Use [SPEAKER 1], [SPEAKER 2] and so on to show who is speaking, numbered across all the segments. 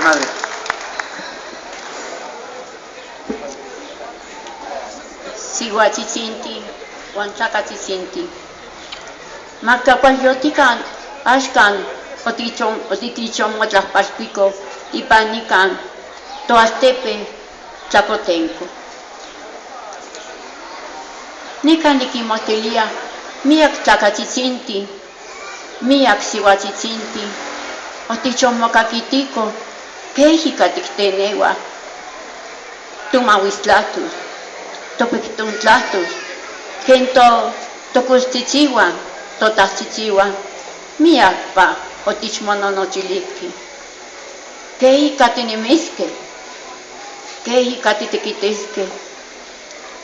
[SPEAKER 1] Madre.
[SPEAKER 2] Sihuachichinti, Huantlacachichinti. Macacualyotican, Ashcan, Otitichon, Motlapalpico, Ipanican, Toastepe, Tlacotenco. Nica niquimotelia, miak tlacachichinti, miak sihuachichinti, Otichon mocakitico, quejica tictenewa, tumahuistlatus, topictuntlatus, quento tocustichiwa, totahchichiwa, miakpa otichmononochilihki. Quejica tinimisque, quejica titequitisque,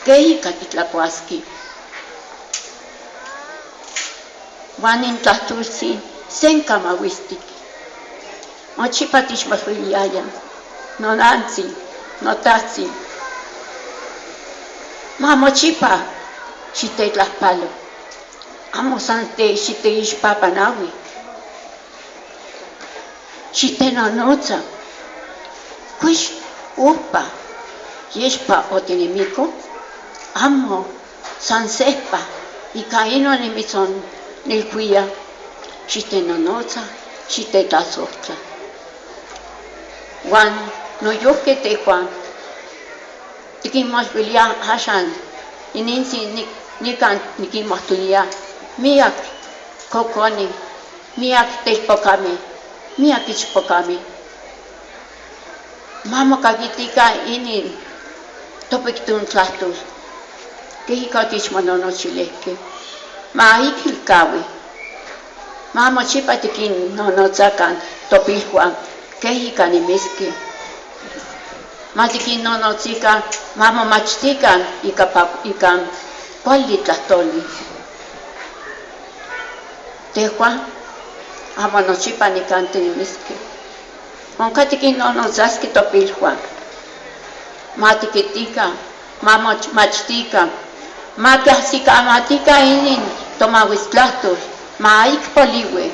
[SPEAKER 2] quejica titlacuasqui. Uan intlahtultzin senka mahuistik. Mochipa tixmahuiliaya, nonantzin, notahtzin. Mamochipa xitetlahpalo, amo san xiteixpapanaui, xitenonotza, kuix upa, yexpa otinimico, amo san sehpa, ika inon nimitzon nilhuia, xitenonotza, xitetlasohtla. Uan noyuhque tehuan, tiquinmolvilia axan, inintzin nican niquinmohtulia, miak coconi, miak telpocameh, miak ichpocameh. Mamocaquitica inin topictuntlahtol, quejica tichmononochilihque, maikilcaui, mamochipa tiquinnonotzacan topilhuan, quejica nimisque. Matiquinnonotzican, mamomachtican ika kuali tlahtoli. Tehuan, amo nochipa nican tinimisque. Onca tiquinnonotzaski topilhuan, matiquitican, mamomachtican, maquiahsicamatican inin tomahuistlahtol, maikpoliui,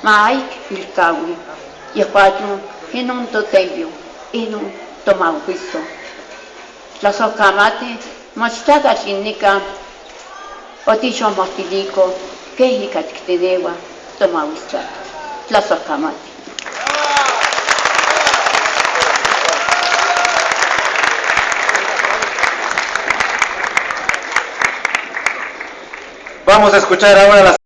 [SPEAKER 2] maikilcaui, yehuatl inon toteyo, inon tomahuisto. Tlasohcamati, mochtacatl innica, otichonmohtilico, quejica ticteneua, tomahuistlahtol. Tlasohcamati.
[SPEAKER 1] Vamos a escuchar ahora las